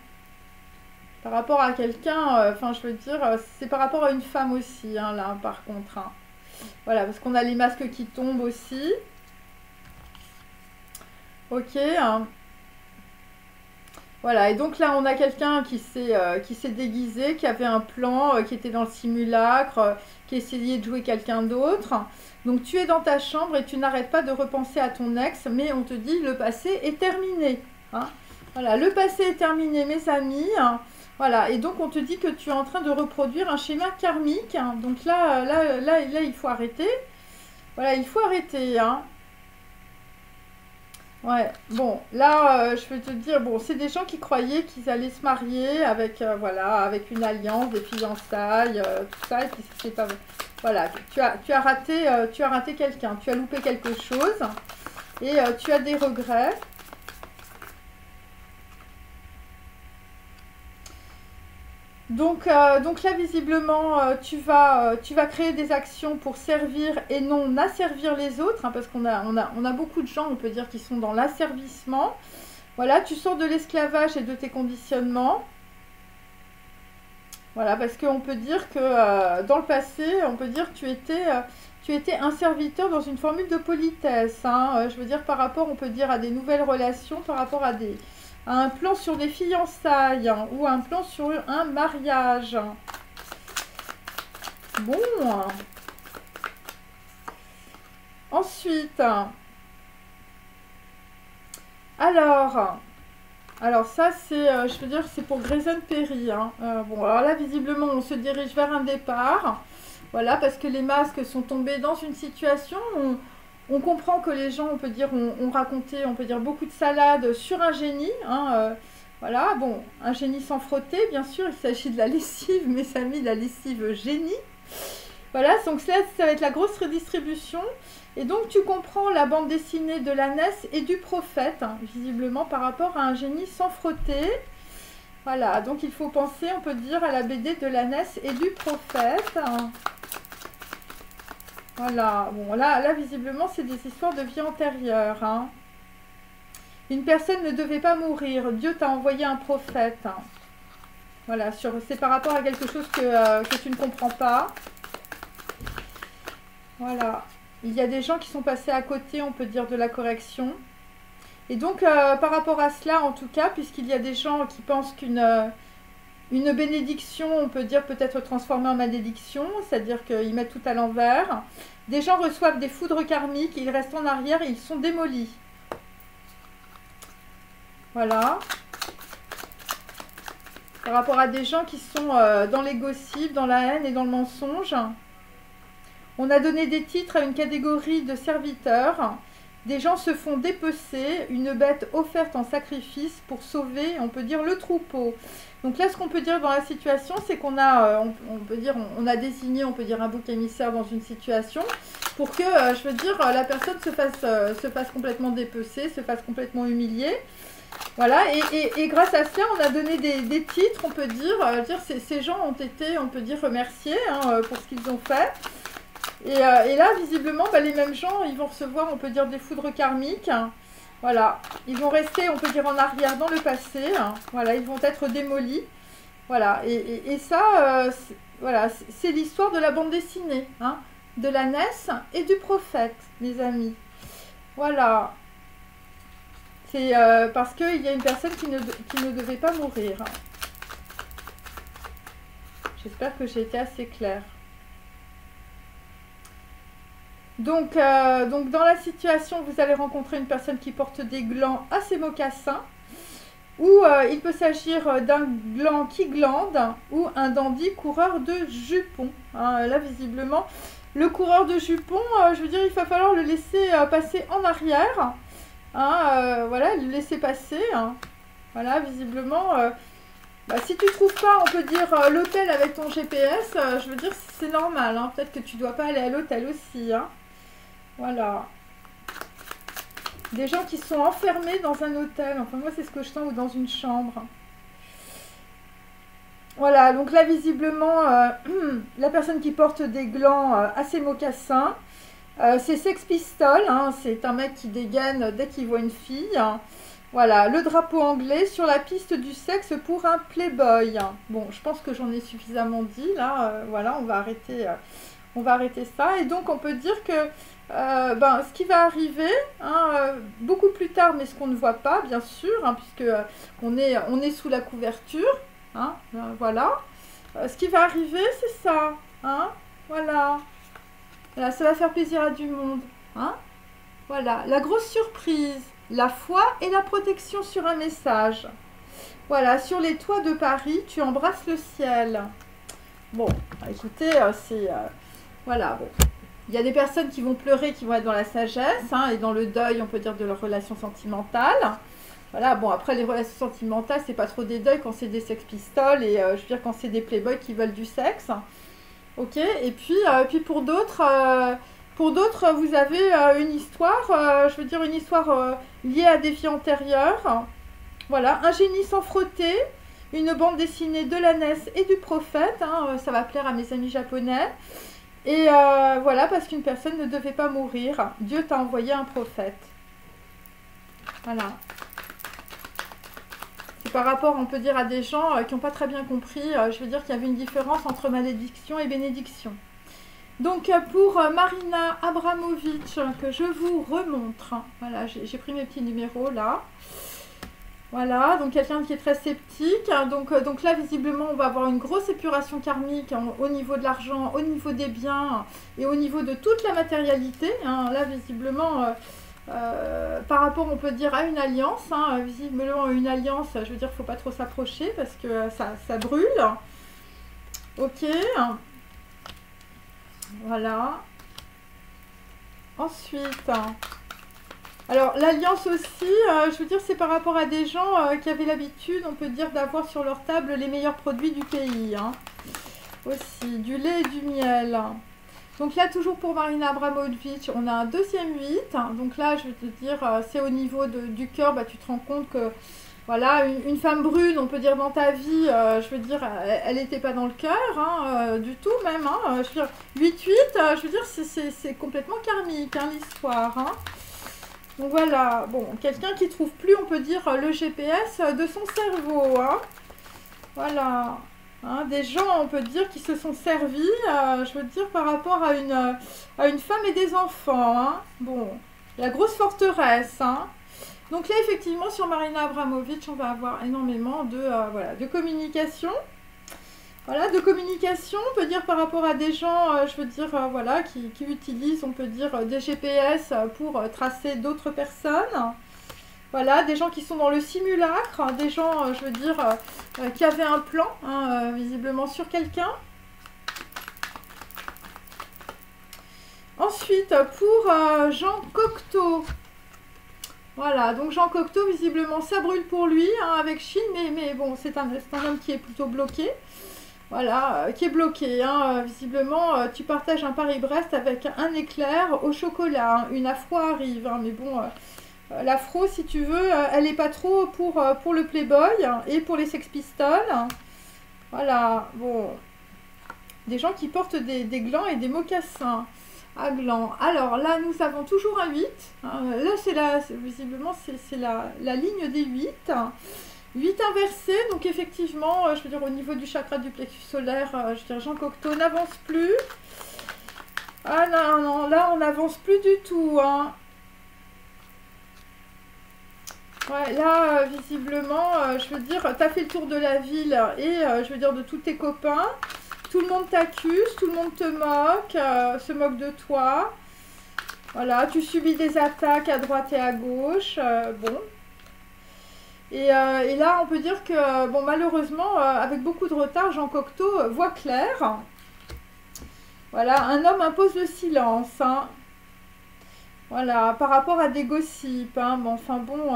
Par rapport à quelqu'un, enfin, je veux dire, c'est par rapport à une femme aussi, hein, là, par contre. Hein. Voilà, parce qu'on a les masques qui tombent aussi. Ok. Hein. Voilà, et donc là, on a quelqu'un qui s'est déguisé, qui avait un plan, qui était dans le simulacre, qui essayait de jouer quelqu'un d'autre. Donc, tu es dans ta chambre et tu n'arrêtes pas de repenser à ton ex, mais on te dit, le passé est terminé. Hein. Voilà, le passé est terminé, mes amis. Hein. Voilà, et donc, on te dit que tu es en train de reproduire un schéma karmique. Hein. Donc là, il faut arrêter. Voilà, il faut arrêter, hein. Ouais, bon, là, je vais te dire, bon, c'est des gens qui croyaient qu'ils allaient se marier avec, voilà, avec une alliance, des fiançailles, tout ça, et puis c'est pas... Voilà, tu as raté quelqu'un, tu as loupé quelque chose, et tu as des regrets. Donc là, visiblement, tu vas créer des actions pour servir et non asservir les autres, hein, parce qu'on a beaucoup de gens, on peut dire, qui sont dans l'asservissement. Voilà, tu sors de l'esclavage et de tes conditionnements. Voilà, parce qu'on peut dire que dans le passé, on peut dire que tu étais un serviteur dans une formule de politesse. Hein, je veux dire, par rapport, on peut dire, à des nouvelles relations, par rapport à un plan sur des fiançailles, hein, ou un plan sur un mariage. Bon. Ensuite. Alors ça, c'est, je veux dire, c'est pour Grayson Perry. Hein. Bon, alors là, visiblement, on se dirige vers un départ. Voilà, parce que les masques sont tombés dans une situation où on comprend que les gens, on peut dire, ont raconté, on peut dire, beaucoup de salades sur un génie. Hein, voilà, bon, un génie sans frotter, bien sûr, il s'agit de la lessive, mes amis, la lessive génie. Voilà, donc ça va être la grosse redistribution. Et donc, tu comprends la bande dessinée de l'ânesse et du prophète, hein, visiblement, par rapport à un génie sans frotter. Voilà, donc il faut penser, on peut dire, à la BD de l'ânesse et du prophète. Voilà, bon, là visiblement, c'est des histoires de vie antérieure. Hein. Une personne ne devait pas mourir. Dieu t'a envoyé un prophète. Hein. Voilà, c'est par rapport à quelque chose que tu ne comprends pas. Voilà. Il y a des gens qui sont passés à côté, on peut dire, de la correction. Et donc, par rapport à cela, en tout cas, puisqu'il y a des gens qui pensent qu'une bénédiction, on peut dire, peut être transformée en malédiction, c'est-à-dire qu'ils mettent tout à l'envers. Des gens reçoivent des foudres karmiques, ils restent en arrière et ils sont démolis. Voilà. Par rapport à des gens qui sont dans les gossips, dans la haine et dans le mensonge. On a donné des titres à une catégorie de serviteurs. Des gens se font dépecer, une bête offerte en sacrifice pour sauver, on peut dire, le troupeau. Donc là, ce qu'on peut dire dans la situation, c'est qu'on a, on peut dire, on a désigné, on peut dire, un bouc émissaire dans une situation pour que, je veux dire, la personne se fasse complètement dépecer, se fasse complètement humilier. Voilà, et grâce à cela, on a donné des titres, on peut dire, ces gens ont été, on peut dire, remerciés, hein, pour ce qu'ils ont fait. Et là, visiblement, bah, les mêmes gens, ils vont recevoir, on peut dire, des foudres karmiques. Voilà, ils vont rester, on peut dire, en arrière dans le passé. Voilà, ils vont être démolis. Voilà, et ça, voilà, c'est l'histoire de la bande dessinée, hein, de l'ânesse et du prophète, mes amis. Voilà. C'est parce qu'il y a une personne qui ne devait pas mourir. J'espère que j'ai été assez claire. Donc, dans la situation, vous allez rencontrer une personne qui porte des glands à ses mocassins, ou il peut s'agir d'un gland qui glande, ou un dandy coureur de jupons. Hein, là, visiblement, le coureur de jupons, je veux dire, il va falloir le laisser passer en arrière. Hein, voilà, le laisser passer. Hein. Voilà, visiblement... bah, si tu trouves pas, on peut dire, l'hôtel avec ton GPS, je veux dire, c'est normal. Hein. Peut-être que tu dois pas aller à l'hôtel aussi. Hein. Voilà. Des gens qui sont enfermés dans un hôtel. Enfin, moi, c'est ce que je sens, ou dans une chambre. Voilà, donc là, visiblement, la personne qui porte des glands à ses mocassins, c'est Sex Pistols. Hein. C'est un mec qui dégaine dès qu'il voit une fille. Hein. Voilà, le drapeau anglais sur la piste du sexe pour un playboy. Bon, je pense que j'en ai suffisamment dit, là. Voilà, on va arrêter ça. Et donc, on peut dire que ce qui va arriver, hein, beaucoup plus tard, mais ce qu'on ne voit pas, bien sûr, hein, puisque on est sous la couverture. Hein, voilà. Ce qui va arriver, c'est ça. Hein, voilà. Voilà, ça va faire plaisir à du monde. Hein, voilà, la grosse surprise. La foi et la protection sur un message. Voilà, sur les toits de Paris, tu embrasses le ciel. Bon, écoutez, c'est... voilà, bon. Il y a des personnes qui vont pleurer, qui vont être dans la sagesse, hein, et dans le deuil, on peut dire, de leur relation sentimentale. Voilà, bon, après, les relations sentimentales, c'est pas trop des deuils quand c'est des Sex Pistols, et je veux dire, quand c'est des playboys qui veulent du sexe. Ok, et puis pour d'autres... Pour d'autres, vous avez une histoire, je veux dire une histoire liée à des vies antérieures. Voilà, un génie sans frotter, une bande dessinée de l'ânesse et du prophète. Hein, ça va plaire à mes amis japonais. Et voilà, parce qu'une personne ne devait pas mourir. Dieu t'a envoyé un prophète. Voilà. C'est par rapport, on peut dire, à des gens qui n'ont pas très bien compris. Je veux dire qu'il y avait une différence entre malédiction et bénédiction. Donc pour Marina Abramovic, que je vous remontre, voilà, j'ai pris mes petits numéros là, voilà, donc quelqu'un qui est très sceptique, donc là visiblement on va avoir une grosse épuration karmique au niveau de l'argent, au niveau des biens et au niveau de toute la matérialité, hein, là visiblement par rapport on peut dire à une alliance, hein, visiblement une alliance, je veux dire il ne faut pas trop s'approcher parce que ça brûle, ok. Voilà. Ensuite, alors l'alliance aussi, je veux dire, c'est par rapport à des gens qui avaient l'habitude, on peut dire, d'avoir sur leur table les meilleurs produits du pays. Hein. Aussi, du lait et du miel. Donc là, toujours pour Marina Abramovic, on a un deuxième 8. Donc là, je veux te dire, c'est au niveau du cœur, bah, tu te rends compte que voilà, une femme brune, on peut dire dans ta vie, je veux dire, elle n'était pas dans le cœur, hein, du tout même. Hein, je veux dire, 8-8, je veux dire, c'est complètement karmique, hein, l'histoire. Hein. Donc voilà, bon, quelqu'un qui trouve plus, on peut dire, le GPS de son cerveau. Hein. Voilà, hein, des gens, on peut dire, qui se sont servis, je veux dire, par rapport à une femme et des enfants. Hein. Bon, la grosse forteresse, hein. Donc là, effectivement, sur Marina Abramovic, on va avoir énormément de communication. Voilà, de communication, on peut dire par rapport à des gens, je veux dire, voilà, qui utilisent, on peut dire, des GPS pour tracer d'autres personnes. Voilà, des gens qui sont dans le simulacre, des gens, je veux dire, qui avaient un plan, hein, visiblement sur quelqu'un. Ensuite, pour Jean Cocteau. Voilà, donc Jean Cocteau, visiblement, ça brûle pour lui, hein, avec Chine, mais bon, c'est un homme qui est plutôt bloqué. Voilà, qui est bloqué, hein, visiblement, tu partages un Paris-Brest avec un éclair au chocolat, hein, une afro arrive, hein, mais bon, l'afro, si tu veux, elle n'est pas trop pour le Playboy, hein, et pour les Sex Pistols. Hein. Voilà, bon, des gens qui portent des glands et des mocassins. à gland. Alors là, nous avons toujours un 8. Là, c'est visiblement, c'est la ligne des 8. 8 inversé, donc effectivement, je veux dire, au niveau du chakra du plexus solaire, je veux dire, Jean Cocteau n'avance plus. Ah non, non, là, on n'avance plus du tout, hein. Ouais, là, visiblement, je veux dire, tu as fait le tour de la ville et, je veux dire, de tous tes copains. Tout le monde t'accuse, tout le monde te moque, se moque de toi. Voilà, tu subis des attaques à droite et à gauche. Bon. Et là, on peut dire que, bon, malheureusement, avec beaucoup de retard, Jean Cocteau voit clair. Voilà, un homme impose le silence, hein. Voilà, par rapport à des gossips, hein. Mais enfin bon,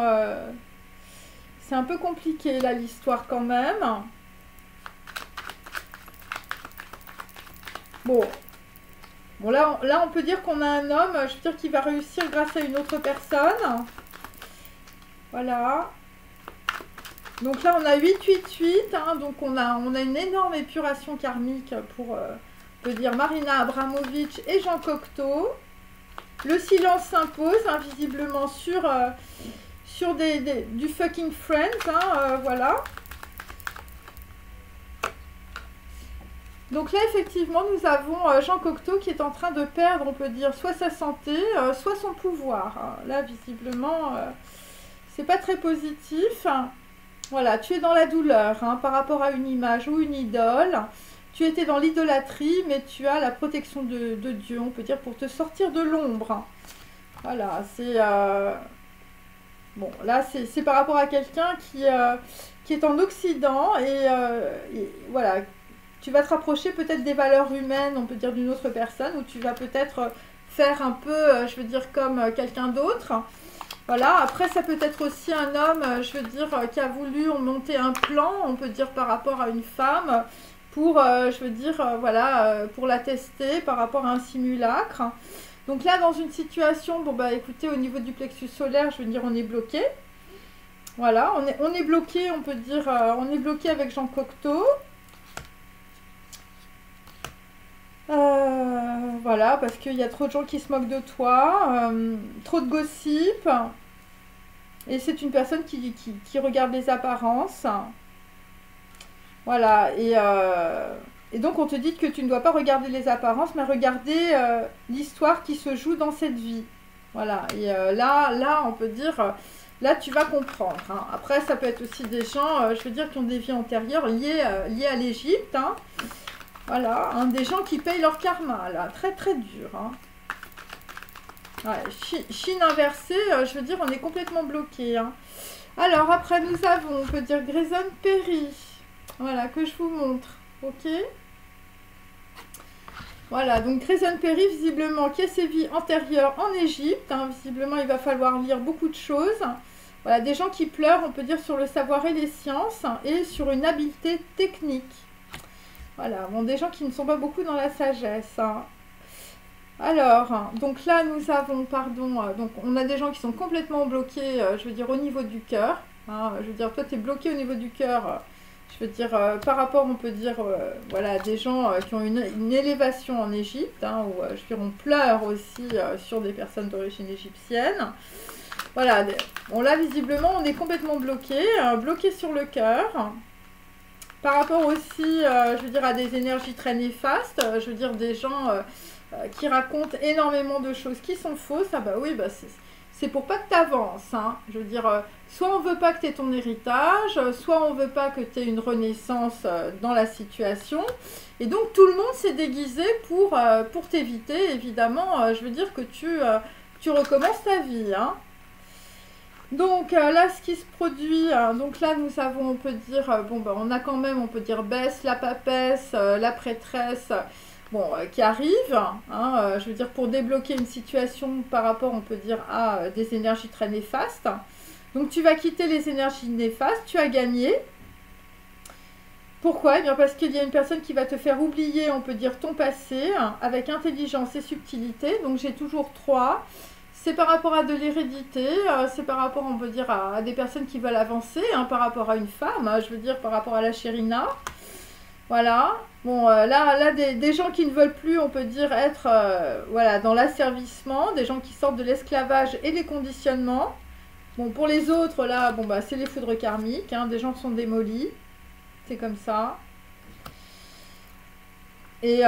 c'est un peu compliqué, là, l'histoire quand même. Bon, là, on peut dire qu'on a un homme, je veux dire, qui va réussir grâce à une autre personne. Voilà. Donc là, on a 8-8-8, hein, donc on a une énorme épuration karmique pour, on peut dire, Marina Abramovic et Jean Cocteau. Le silence s'impose, hein, visiblement, sur du fucking friends, hein, voilà. Donc là, effectivement, nous avons Jean Cocteau qui est en train de perdre, on peut dire, soit sa santé, soit son pouvoir, hein. Là, visiblement, c'est pas très positif. Voilà, tu es dans la douleur, hein, par rapport à une image ou une idole. Tu étais dans l'idolâtrie, mais tu as la protection de Dieu, on peut dire, pour te sortir de l'ombre. Voilà, c'est... bon, là, c'est par rapport à quelqu'un qui est en Occident et voilà, tu vas te rapprocher peut-être des valeurs humaines, on peut dire, d'une autre personne, ou tu vas peut-être faire un peu, je veux dire, comme quelqu'un d'autre. Voilà, après ça peut être aussi un homme, je veux dire, qui a voulu monter un plan, on peut dire, par rapport à une femme, pour, je veux dire, voilà, pour la tester par rapport à un simulacre. Donc là, dans une situation, bon bah écoutez, au niveau du plexus solaire, je veux dire, on est bloqué. Voilà, on est bloqué, on peut dire, on est bloqué avec Jean Cocteau. Voilà, parce qu'il y a trop de gens qui se moquent de toi, trop de gossip, et c'est une personne qui regarde les apparences. Voilà, et donc on te dit que tu ne dois pas regarder les apparences, mais regarder l'histoire qui se joue dans cette vie. Voilà, et là, on peut dire, là tu vas comprendre, hein. Après, ça peut être aussi des gens, je veux dire, qui ont des vies antérieures liées à l'Égypte, hein. Voilà, hein, des gens qui payent leur karma, là, très très dur, hein. Ouais, Chine inversée, je veux dire, on est complètement bloqué, hein. Alors, après, nous avons, on peut dire, Grayson Perry. Voilà, que je vous montre, ok. Voilà, donc Grayson Perry, visiblement, qui a ses vies antérieures en Égypte, hein. Visiblement, il va falloir lire beaucoup de choses. Voilà, des gens qui pleurent, on peut dire, sur le savoir et les sciences, et sur une habileté technique. Voilà, bon, des gens qui ne sont pas beaucoup dans la sagesse, hein. Alors, donc là, nous avons, pardon, donc on a des gens qui sont complètement bloqués, je veux dire, au niveau du cœur, hein. Je veux dire, toi, tu es bloqué au niveau du cœur, je veux dire, par rapport, on peut dire, voilà, à des gens qui ont une élévation en Égypte, hein, où, je veux dire, on pleure aussi sur des personnes d'origine égyptienne. Voilà, bon, là, visiblement, on est complètement bloqué, bloqué sur le cœur. Par rapport aussi, je veux dire, à des énergies très néfastes, je veux dire, des gens qui racontent énormément de choses qui sont fausses. Ah bah oui, bah c'est pour pas que tu avances, hein. Je veux dire, soit on veut pas que tu aies ton héritage, soit on veut pas que tu aies une renaissance dans la situation. Et donc, tout le monde s'est déguisé pour t'éviter, évidemment, je veux dire, que tu recommences ta vie, hein. Donc là, ce qui se produit, donc là, nous avons, on peut dire, bon, ben, on a quand même, on peut dire, Bess, la papesse, la prêtresse, bon, qui arrive, hein, je veux dire, pour débloquer une situation par rapport, on peut dire, à des énergies très néfastes. Donc, tu vas quitter les énergies néfastes, tu as gagné. Pourquoi? Eh bien, parce qu'il y a une personne qui va te faire oublier, on peut dire, ton passé, avec intelligence et subtilité. Donc, j'ai toujours 3. C'est par rapport à de l'hérédité, c'est par rapport, on peut dire, à des personnes qui veulent avancer, hein, par rapport à une femme, je veux dire, par rapport à la chérina. Voilà. Bon, là des gens qui ne veulent plus, on peut dire, être voilà, dans l'asservissement, des gens qui sortent de l'esclavage et des conditionnements. Bon, pour les autres, là, bon, bah, c'est les foudres karmiques, hein, des gens sont démolis, c'est comme ça. Et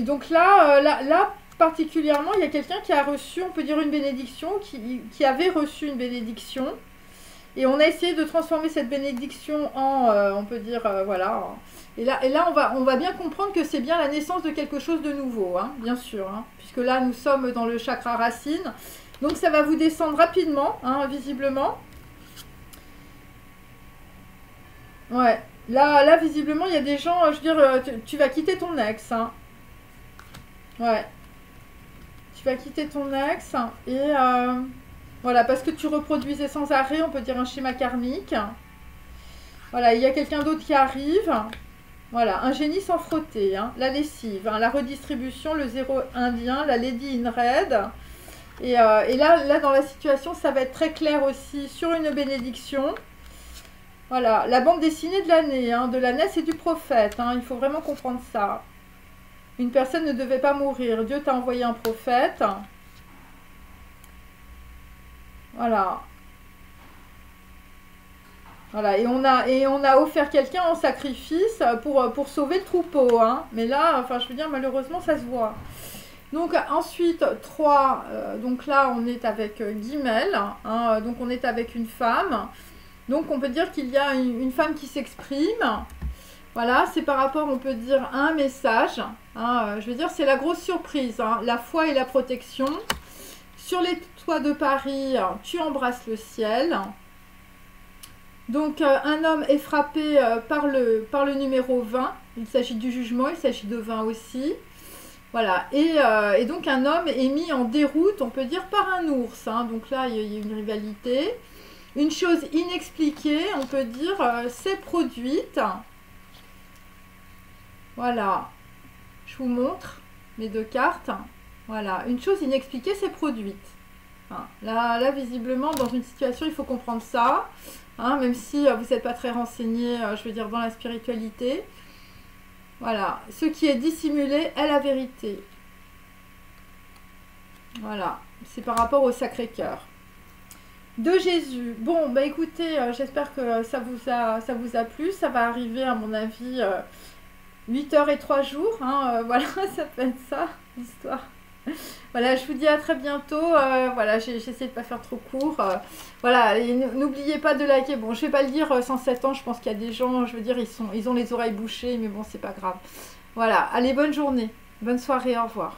donc là, particulièrement, il y a quelqu'un qui a reçu, on peut dire, une bénédiction, qui avait reçu une bénédiction. Et on a essayé de transformer cette bénédiction en, on peut dire, voilà. Et là on va bien comprendre que c'est bien la naissance de quelque chose de nouveau, hein, bien sûr. Hein, puisque là, nous sommes dans le chakra racine. Donc, ça va vous descendre rapidement, hein, visiblement. Ouais. Là, visiblement, il y a des gens, je veux dire, tu vas quitter ton ex, hein. Ouais. Tu vas quitter ton ex et... voilà, parce que tu reproduisais sans arrêt, on peut dire un schéma karmique. Voilà, il y a quelqu'un d'autre qui arrive. Voilà, un génie sans frotter, hein, la lessive, hein, la redistribution, le zéro indien, la Lady in Red. Et là, dans la situation, ça va être très clair aussi sur une bénédiction. Voilà, la bande dessinée de l'année, hein, de la Nesse et du prophète. Hein, il faut vraiment comprendre ça. Une personne ne devait pas mourir. Dieu t'a envoyé un prophète. Voilà. Voilà, et on a offert quelqu'un en sacrifice pour sauver le troupeau. Hein. Mais là, enfin, je veux dire, malheureusement, ça se voit. Donc, ensuite, 3. Donc là, on est avec Guimel. Hein, donc, on est avec une femme. Donc, on peut dire qu'il y a une femme qui s'exprime. Voilà, c'est par rapport, on peut dire, à un message. Hein, je veux dire, c'est la grosse surprise. Hein, la foi et la protection. Sur les toits de Paris, tu embrasses le ciel. Donc, un homme est frappé par le numéro 20. Il s'agit du jugement, il s'agit de 20 aussi. Voilà. Et donc, un homme est mis en déroute, on peut dire, par un ours. Hein. Donc là, il y a une rivalité. Une chose inexpliquée, on peut dire, s'est produite. Voilà. Je vous montre mes deux cartes. Voilà. Une chose inexpliquée s'est produite. Hein. Là, visiblement, dans une situation, il faut comprendre ça. Hein, même si vous n'êtes pas très renseigné, je veux dire, dans la spiritualité. Voilà. Ce qui est dissimulé est la vérité. Voilà. C'est par rapport au Sacré-Cœur. De Jésus. Bon, bah écoutez, j'espère que ça vous a plu. Ça va arriver, à mon avis, 8 heures et 3 jours. Hein, voilà, ça peut être ça, l'histoire. Voilà, je vous dis à très bientôt. Voilà, j'ai essayé de ne pas faire trop court. Voilà, et n'oubliez pas de liker. Bon, je ne vais pas le dire 107 ans. Je pense qu'il y a des gens, je veux dire, ils ont les oreilles bouchées. Mais bon, c'est pas grave. Voilà, allez, bonne journée. Bonne soirée, au revoir.